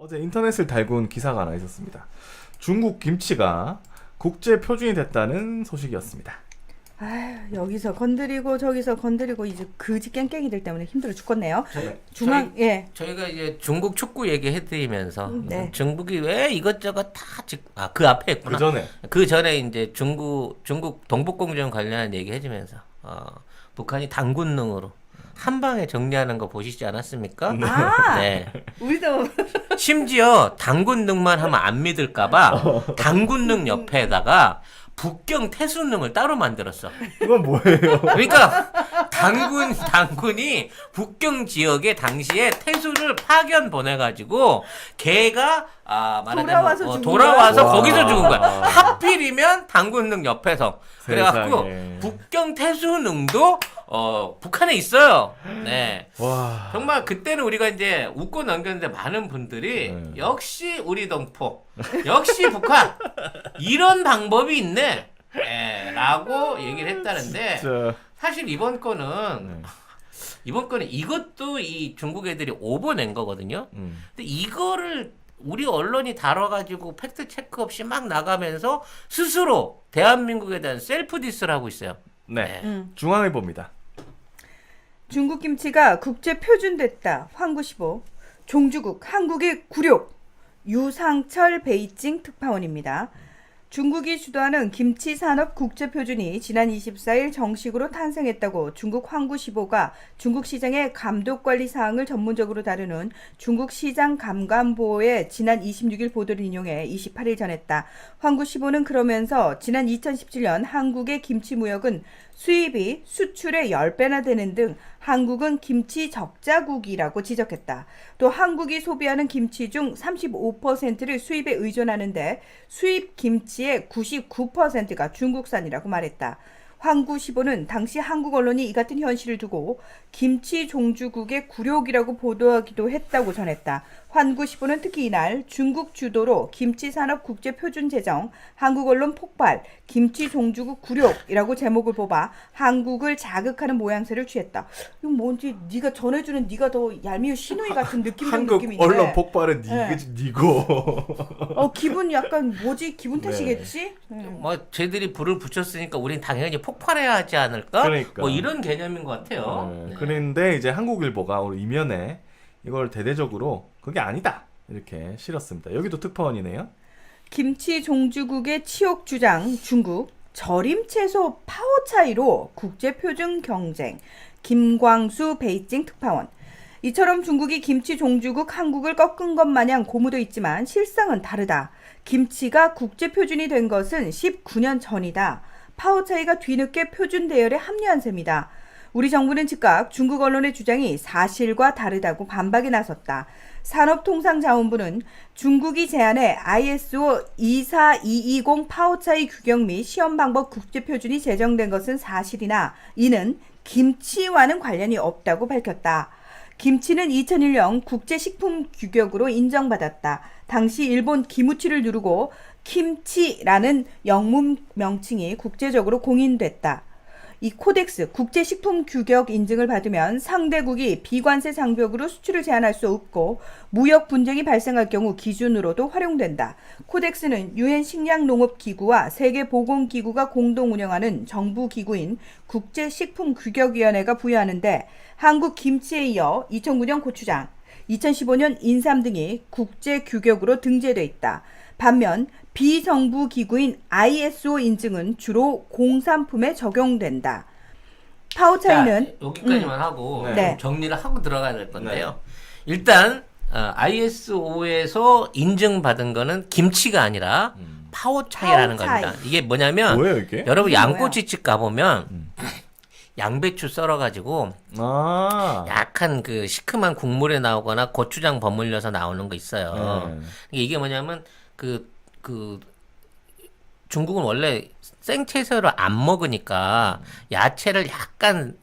어제 인터넷을 달군 기사가 하나 있었습니다. 중국 김치가 국제 표준이 됐다는 소식이었습니다. 아휴, 여기서 건드리고 저기서 건드리고 이제 그지 깽깽이들 때문에 힘들어 죽겠네요. 저희가 이제 중국 축구 얘기해드리면서 네. 중국이 왜 이것저것 그 앞에 했구나. 그 전에 이제 중국 동북공정 관련한 얘기 해주면서 북한이 당군능으로 한 방에 정리하는 거 보시지 않았습니까? 네. 우리도 심지어 당군능만 하면 안 믿을까봐 당군능 옆에다가 북경 태수능을 따로 만들었어. 이건 뭐예요? 그러니까 당군이 북경 지역에 당시에 태수를 파견 보내가지고 걔가 돌아와서 와. 거기서 죽은 거야. 하필이면 당군능 옆에서. 그래갖고 세상에. 북경 태수능도 북한에 있어요. 네. 와. 정말 그때는 우리가 이제 웃고 넘겼는데 많은 분들이 역시 우리 동포, 역시 북한 이런 방법이 있네. 라고 얘기를 했다는데 진짜. 사실 이번 거는 이것도 이 중국 애들이 오버낸 거거든요. 근데 이거를 우리 언론이 다뤄가지고 팩트 체크 없이 막 나가면서 스스로 대한민국에 대한 셀프 디스를 하고 있어요. 네. 중앙일보입니다. 중국 김치가 국제 표준됐다. 황구시보. 종주국 한국의 굴욕. 유상철 베이징 특파원입니다. 중국이 주도하는 김치 산업 국제 표준이 지난 24일 정식으로 탄생했다고 중국 황구시보가 중국 시장의 감독 관리 사항을 전문적으로 다루는 중국 시장 감관보의 지난 26일 보도를 인용해 28일 전했다. 황구시보는 그러면서 지난 2017년 한국의 김치 무역은 수입이 수출의 10배나 되는 등 한국은 김치 적자국이라고 지적했다. 또 한국이 소비하는 김치 중 35%를 수입에 의존하는데 수입 김치의 99%가 중국산이라고 말했다. 황구시보는 당시 한국 언론이 이 같은 현실을 두고 김치 종주국의 굴욕이라고 보도하기도 했다고 전했다. 황구시보는 특히 이날 중국 주도로 김치 산업 국제 표준 제정, 한국 언론 폭발, 김치 종주국 굴욕이라고 제목을 뽑아 한국을 자극하는 모양새를 취했다. 이건 뭔지 네가 전해주는 네가 더 얄미운 시누이 같은 한국 느낌인데. 언론 폭발은 네. 니고. 기분 약간 뭐지? 기분 탓이겠지? 뭐 쟤들이 불을 붙였으니까 우린 당연히 폭발해야 하지 않을까? 그러니까. 뭐 이런 개념인 것 같아요. 네. 그런데 이제 한국일보가 오늘 이면에 이걸 대대적으로 그게 아니다 이렇게 실었습니다. 여기도 특파원이네요. 김치 종주국의 치욕 주장 중국 절임 채소 파워 차이로 국제 표준 경쟁 김광수 베이징 특파원. 이처럼 중국이 김치 종주국 한국을 꺾은 것 마냥 고무도 있지만 실상은 다르다. 김치가 국제 표준이 된 것은 19년 전이다. 파워 차이가 뒤늦게 표준 대열에 합류한 셈이다. 우리 정부는 즉각 중국 언론의 주장이 사실과 다르다고 반박에 나섰다. 산업통상자원부는 중국이 제안해 ISO 24220 파워차이 규격 및 시험 방법 국제표준이 제정된 것은 사실이나 이는 김치와는 관련이 없다고 밝혔다. 김치는 2001년 국제식품 규격으로 인정받았다. 당시 일본 기무치를 누르고 김치라는 영문 명칭이 국제적으로 공인됐다. 이 코덱스 국제식품 규격 인증을 받으면 상대국이 비관세 장벽으로 수출을 제한할 수 없고 무역 분쟁이 발생할 경우 기준으로도 활용된다. 코덱스는 유엔 식량농업기구와 세계보건기구가 공동 운영하는 정부 기구인 국제식품규격위원회가 부여하는데 한국 김치에 이어 2009년 고추장, 2015년 인삼 등이 국제규격으로 등재돼 있다. 반면 비정부 기구인 ISO 인증은 주로 공산품에 적용된다. 파워 차이는 여기까지만 하고 네. 정리를 하고 들어가야 될 건데요. 일단 ISO에서 인증받은 거는 김치가 아니라 파워 차이라는 파워 차이. 겁니다. 이게 뭐냐면 뭐예요 이게? 여러분 이게 양꼬치집 가보면 양배추 썰어가지고 약간 그 시큼한 국물에 나오거나 고추장 버물려서 나오는 거 있어요. 이게 뭐냐면 그 중국은 원래 생채소를 안 먹으니까 야채를 약간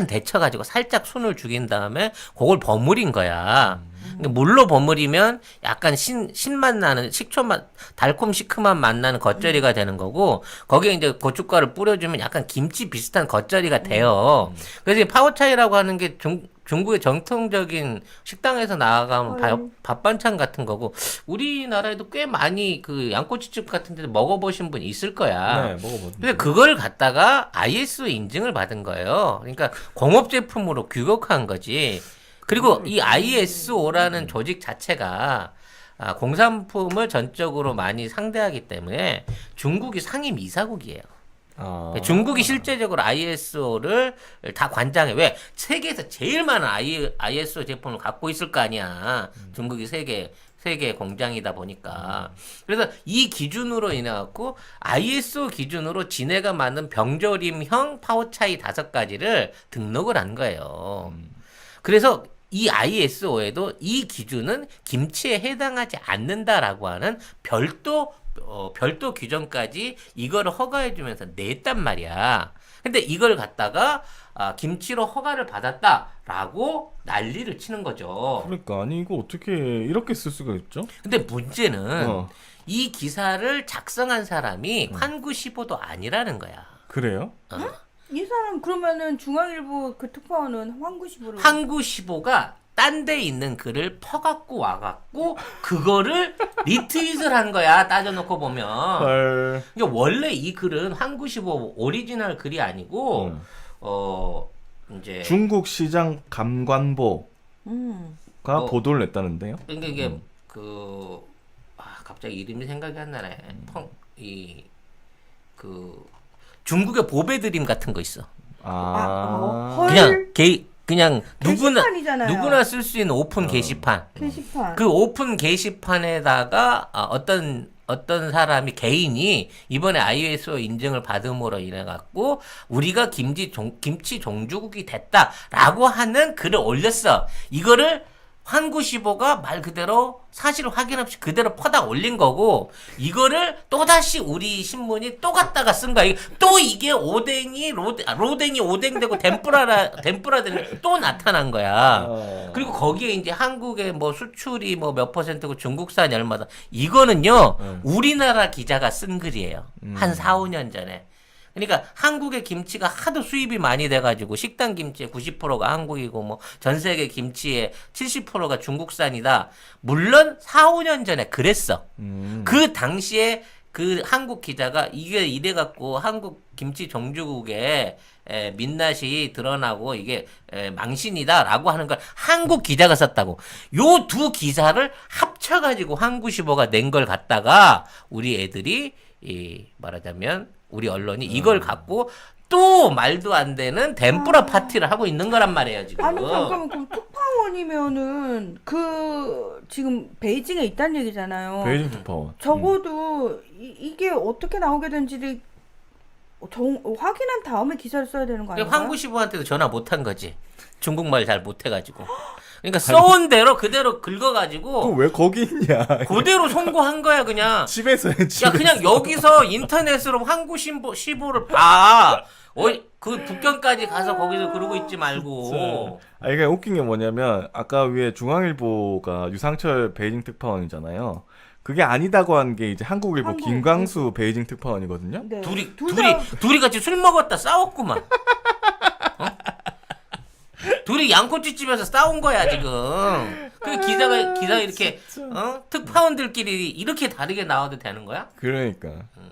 데쳐가지고 살짝 순을 죽인 다음에 그걸 버무린 거야. 그러니까 물로 버무리면 약간 신맛 나는 식초맛, 달콤 시큼한 맛 나는 겉절이가 되는 거고 거기에 이제 고춧가루 뿌려주면 약간 김치 비슷한 겉절이가 돼요. 그래서 이 파워차이라고 하는 게 중국의 정통적인 식당에서 나가면 밥 반찬 같은 거고 우리나라에도 꽤 많이 그 양꼬치집 같은 데서 먹어보신 분 있을 거야. 네, 먹어보죠. 근데 그걸 갖다가 ISO 인증을 받은 거예요. 그러니까 공업 제품으로 규격한 거지. 그리고 이 ISO라는 조직 자체가 공산품을 전적으로 많이 상대하기 때문에 중국이 상임 이사국이에요. 중국이 실제적으로 ISO를 다 관장해. 왜? 세계에서 제일 많은 ISO 제품을 갖고 있을 거 아니야. 중국이 세계 공장이다 보니까. 그래서 이 기준으로 인해 갖고 ISO 기준으로 지네가 만든 병조림형 파오차이 5가지를 등록을 한 거예요. 그래서 이 ISO에도 이 기준은 김치에 해당하지 않는다라고 하는 별도 규정까지 이거를 허가해주면서 냈단 말이야. 근데 이걸 갖다가 김치로 허가를 받았다라고 난리를 치는 거죠. 그러니까 아니 이거 어떻게 이렇게 쓸 수가 있죠? 근데 문제는 이 기사를 작성한 사람이 환구시보도 아니라는 거야. 그래요? 이 사람 그러면은 중앙일보 그 특파원은 황구시보를 환구시보가 딴 데 있는 글을 퍼갖고 와갖고 그거를 리트윗을 한 거야. 따져놓고 보면. 헐. 그러니까 원래 이 글은 환구시보 오리지널 글이 아니고 이제 중국 시장 감관보가 보도를 냈다는데요. 그러니까 이게 갑자기 이름이 생각이 안 나네. 중국의 보배드림 같은 거 있어. 그냥 누구나 쓸 수 있는 오픈 게시판. 그 오픈 게시판에다가 어떤 사람이 개인이 이번에 ISO 인증을 받음으로 인해 갖고 우리가 김치 종주국이 됐다라고 하는 글을 올렸어. 이거를 환구시보가 말 그대로 사실 확인 없이 그대로 퍼다 올린 거고 이거를 또다시 우리 신문이 또 갖다가 쓴 거야. 또 이게 로댕이 오뎅되고 덴뿌라 되는 또 나타난 거야. 그리고 거기에 이제 한국의 뭐 수출이 뭐 몇 퍼센트고 중국산이 얼마다. 이거는요. 우리나라 기자가 쓴 글이에요. 한 4, 5년 전에. 그러니까 한국의 김치가 하도 수입이 많이 돼가지고 식당 김치의 90%가 한국이고 뭐 전 세계 김치의 70%가 중국산이다. 물론 4, 5년 전에 그랬어. 그 당시에 그 한국 기자가 이게 이래갖고 한국 김치 종주국에 민낯이 드러나고 이게 망신이다라고 하는 걸 한국 기자가 썼다고. 요 두 기사를 합쳐가지고 한구시보가 낸 걸 갖다가 우리 애들이 말하자면 우리 언론이 이걸 갖고 또 말도 안 되는 덴뿌라 파티를 하고 있는 거란 말이에요 지금. 아니 잠깐만 그럼 특파원이면은 지금 베이징에 있다는 얘기잖아요. 베이징 특파원. 적어도 이게 어떻게 나오게 된지를 확인한 다음에 기사를 써야 되는 거 아니에요? 황구시보한테도 전화 못한 거지. 중국말 잘 못해가지고. 그러니까 써온 대로 그대로 긁어가지고. 또 왜 거기 있냐? 그대로 송고한 거야 그냥. 집에서 해. 야 그냥 여기서 인터넷으로 황구시보를 봐. 그 북경까지 가서 거기서 그러고 있지 말고. 이게 웃긴 게 뭐냐면 아까 위에 중앙일보가 유상철 베이징 특파원이잖아요. 그게 아니다고 한 게 이제 한국일보 김광수 베이징 특파원이거든요. 네. 둘이 같이 술 먹었다 싸웠구만. 둘이 양꼬치집에서 싸운 거야 지금. 그 기사가 이렇게 특파원들끼리 이렇게 다르게 나와도 되는 거야? 그러니까.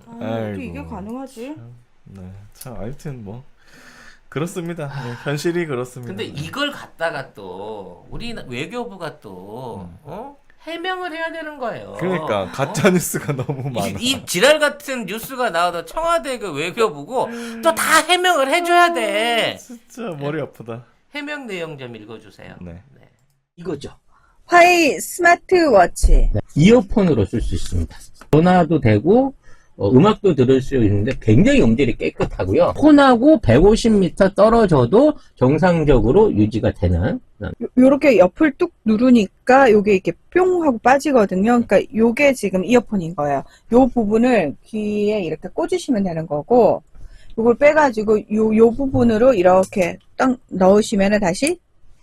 어떻게 이게 가능하지? 네, 참 하여튼 뭐 그렇습니다. 네, 현실이 그렇습니다. 근데 이걸 갖다가 또 우리 외교부가 또 해명을 해야 되는 거예요. 그러니까 가짜 뉴스가 너무 많아. 이 지랄 같은 뉴스가 나와도 청와대 그 외교부고 또 다 해명을 해줘야 돼. 진짜 머리 아프다. 해명 내용 좀 읽어주세요. 네. 이거죠. 화이 스마트워치. 이어폰으로 쓸 수 있습니다. 전화도 되고 음악도 들을 수 있는데 굉장히 음질이 깨끗하고요. 폰하고 150m 떨어져도 정상적으로 유지가 되는. 요렇게 옆을 뚝 누르니까 요게 이렇게 뿅 하고 빠지거든요. 그러니까 요게 지금 이어폰인 거예요. 요 부분을 귀에 이렇게 꽂으시면 되는 거고 요걸 빼가지고 요 부분으로 이렇게 딱 넣으시면은 다시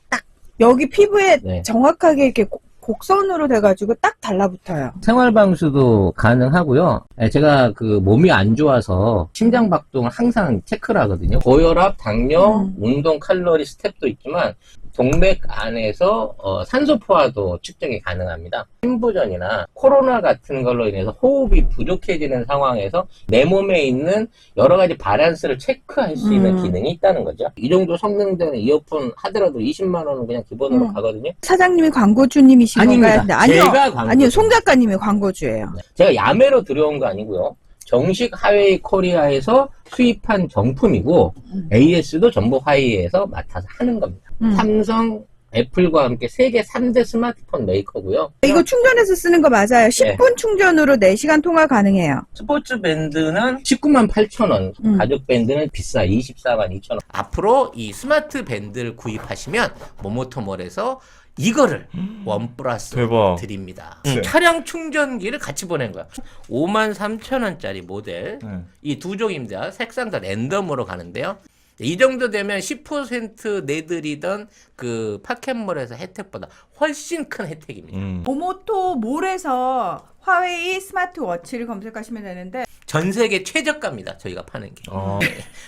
딱 여기 피부에 정확하게 이렇게 곡선으로 돼가지고 딱 달라붙어요. 생활방수도 가능하고요. 제가 그 몸이 안 좋아서 심장박동을 항상 체크를 하거든요. 고혈압, 당뇨, 운동, 칼로리, 스텝도 있지만 동맥 안에서 산소 포화도 측정이 가능합니다. 심부전이나 코로나 같은 걸로 인해서 호흡이 부족해지는 상황에서 내 몸에 있는 여러 가지 바란스를 체크할 수 있는 기능이 있다는 거죠. 이 정도 성능 되는 이어폰 하더라도 20만 원은 그냥 기본으로 가거든요. 사장님이 광고주님이신 아닙니다. 건가요? 아니요. 제가 광고주. 아니요. 송 작가님이 광고주예요. 제가 야매로 들어온 거 아니고요. 정식 하웨이 코리아에서 수입한 정품이고 AS도 전부 화웨이에서 맡아서 하는 겁니다. 삼성, 애플과 함께 세계 3대 스마트폰 메이커고요. 이거 충전해서 쓰는 거 맞아요. 10분 충전으로 4시간 통화 가능해요. 스포츠 밴드는 19만 8천 원, 가죽 밴드는 비싸 24만 2천 원. 앞으로 이 스마트 밴드를 구입하시면 모모토몰에서 이거를 원 플러스 대박. 드립니다. 네. 차량 충전기를 같이 보낸 거야. 5만 3천 원짜리 모델. 네. 이 두 종입니다. 색상 다 랜덤으로 가는데요. 이 정도 되면 10% 내드리던 그 파켓몰에서 혜택보다 훨씬 큰 혜택입니다. 모모토 몰에서 화웨이 스마트워치를 검색하시면 되는데 전 세계 최저가입니다. 저희가 파는 게. 어.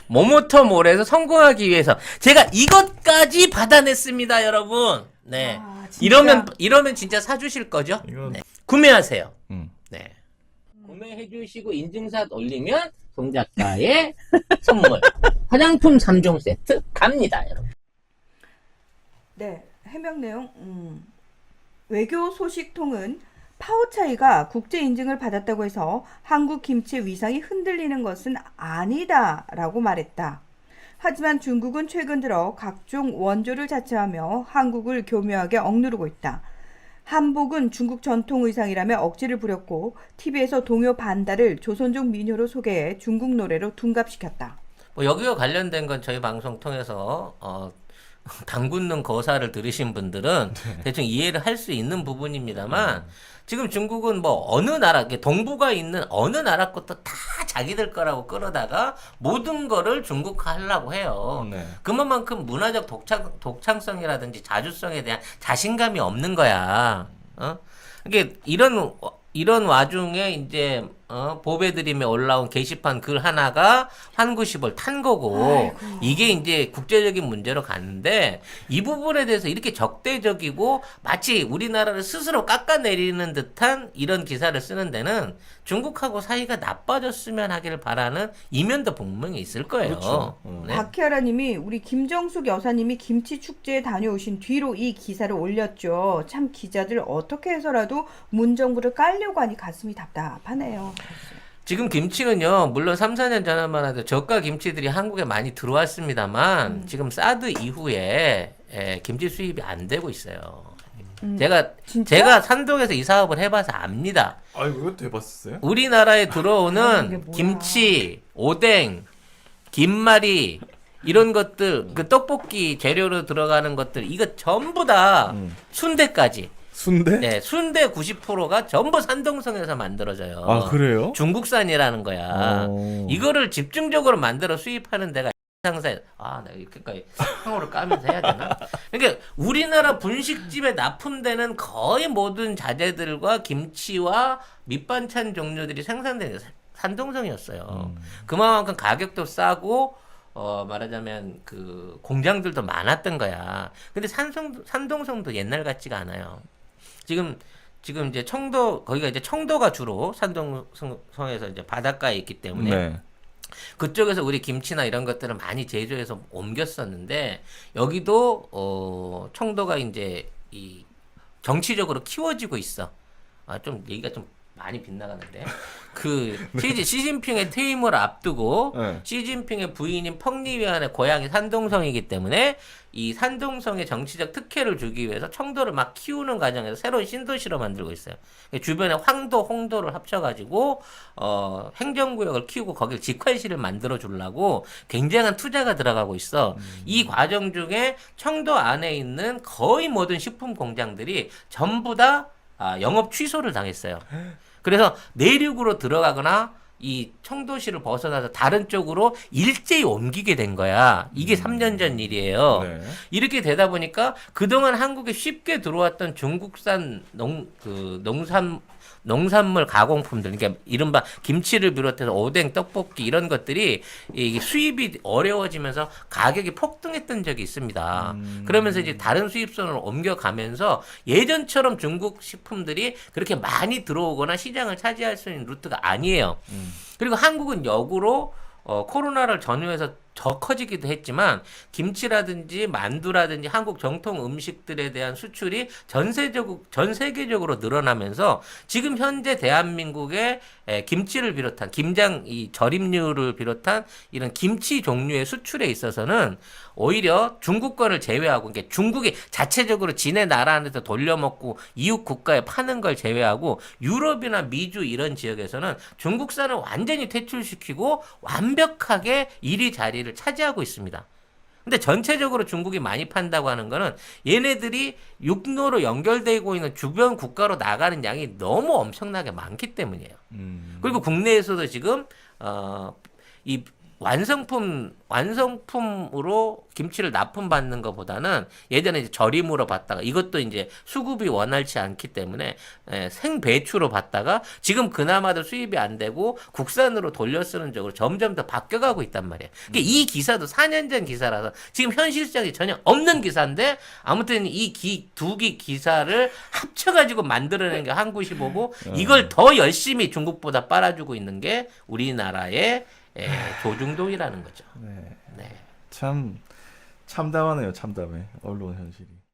모모토 몰에서 성공하기 위해서 제가 이것까지 받아냈습니다, 여러분. 네. 아, 진짜? 이러면 진짜 사주실 거죠? 이건- 네. 구매하세요. 음. 네. 구매해 주시고 인증샷 올리면 송 작가의 선물 화장품 3종 세트 갑니다, 여러분. 네, 해명 내용. 외교 소식통은 파오차이가 국제 인증을 받았다고 해서 한국 김치의 위상이 흔들리는 것은 아니다라고 말했다. 하지만 중국은 최근 들어 각종 원조를 자처하며 한국을 교묘하게 억누르고 있다. 한복은 중국 전통 의상이라며 억지를 부렸고 TV에서 동요 반달을 조선족 민요로 소개해 중국 노래로 둔갑시켰다. 뭐 여기와 관련된 건 저희 방송 통해서 당군능 거사를 들으신 분들은 대충 이해를 할 수 있는 부분입니다만 지금 중국은 뭐 어느 나라, 동북아에 있는 어느 나라 것도 다 자기들 거라고 끌어다가 모든 거를 중국화 하려고 해요. 네. 그만큼 문화적 독창성이라든지 자주성에 대한 자신감이 없는 거야. 이게 이런 와중에 이제 보배드림에 올라온 게시판 글 하나가 환구십을 탄 거고 이게 이제 국제적인 문제로 갔는데 이 부분에 대해서 이렇게 적대적이고 마치 우리나라를 스스로 깎아내리는 듯한 이런 기사를 쓰는 데는 중국하고 사이가 나빠졌으면 하기를 바라는 이면도 분명히 있을 거예요. 그렇죠. 네. 박혜라님이 우리 김정숙 여사님이 김치 축제에 다녀오신 뒤로 이 기사를 올렸죠. 참 기자들 어떻게 해서라도 문정부를 깔려고 하니 가슴이 답답하네요. 지금 김치는요, 물론 3, 4년 전만 해도 저가 김치들이 한국에 많이 들어왔습니다만, 지금 사드 이후에 김치 수입이 안 되고 있어요. 진짜? 제가 산동에서 이 사업을 해봐서 압니다. 아이고, 이것도 해봤었어요? 우리나라에 이게 들어오는 뭐야. 김치, 오뎅, 김말이, 이런 것들, 그 떡볶이 재료로 들어가는 것들, 이거 전부 다 순대까지. 순대? 네, 순대 90%가 전부 산동성에서 만들어져요. 아, 그래요? 중국산이라는 거야. 오. 이거를 집중적으로 만들어 수입하는 데가 상사에 내가 이렇게까지 상호를 까면서 해야 되나? 그러니까 우리나라 분식집에 납품되는 거의 모든 자재들과 김치와 밑반찬 종류들이 생산되는 게 산동성이었어요. 그만큼 가격도 싸고 말하자면 그 공장들도 많았던 거야. 근데 산동성도 옛날 같지가 않아요. 지금 이제 거기가 이제 청도가 주로 산동성에서 이제 바닷가에 있기 때문에 네. 그쪽에서 우리 김치나 이런 것들을 많이 제조해서 옮겼었는데 여기도 청도가 이제 이 정치적으로 키워지고 있어. 좀 얘기가 좀 많이 빗나가는데 그 시진핑의 퇴임을 앞두고 네. 시진핑의 부인인 펑리위안의 고향이 산동성이기 때문에 이 산동성의 정치적 특혜를 주기 위해서 청도를 막 키우는 과정에서 새로운 신도시로 만들고 있어요. 주변에 황도, 홍도를 합쳐가지고 행정구역을 키우고 거길 직관시를 만들어 주려고 굉장한 투자가 들어가고 있어. 이 과정 중에 청도 안에 있는 거의 모든 식품 공장들이 전부 다 영업 취소를 당했어요. 그래서 내륙으로 들어가거나 이 청도시를 벗어나서 다른 쪽으로 일제히 옮기게 된 거야. 이게 3년 전 일이에요. 네. 이렇게 되다 보니까 그동안 한국에 쉽게 들어왔던 중국산 농산물 가공품들, 그러니까 이른바 김치를 비롯해서 오뎅, 떡볶이 이런 것들이 이 수입이 어려워지면서 가격이 폭등했던 적이 있습니다. 그러면서 이제 다른 수입선으로 옮겨가면서 예전처럼 중국 식품들이 그렇게 많이 들어오거나 시장을 차지할 수 있는 루트가 아니에요. 그리고 한국은 역으로 코로나를 전후해서 더 커지기도 했지만 김치라든지 만두라든지 한국 정통 음식들에 대한 수출이 전 세계적으로 늘어나면서 지금 현재 대한민국의 김치를 비롯한 김장 이 절임류를 비롯한 이런 김치 종류의 수출에 있어서는 오히려 중국권을 제외하고, 그러니까 중국이 자체적으로 지네 나라 안에서 돌려먹고 이웃 국가에 파는 걸 제외하고 유럽이나 미주 이런 지역에서는 중국산을 완전히 퇴출시키고 완벽하게 1위 자리를 차지하고 있습니다. 근데 전체적으로 중국이 많이 판다고 하는 거는 얘네들이 육로로 연결되고 있는 주변 국가로 나가는 양이 너무 엄청나게 많기 때문이에요. 그리고 국내에서도 지금 이 완성품으로 김치를 납품받는 것보다는 예전에 이제 절임으로 받다가 이것도 이제 수급이 원활치 않기 때문에 생배추로 받다가 지금 그나마도 수입이 안 되고 국산으로 돌려 쓰는 쪽으로 점점 더 바뀌어가고 있단 말이에요. 그러니까 이 기사도 4년 전 기사라서 지금 현 실적이 전혀 없는 기사인데 아무튼 이 두 기사를 합쳐가지고 만들어낸 게 한국이보고 이걸 더 열심히 중국보다 빨아주고 있는 게 우리나라의 조중동이라는 거죠. 네. 네. 참 참담하네요. 참담해. 언론 현실이.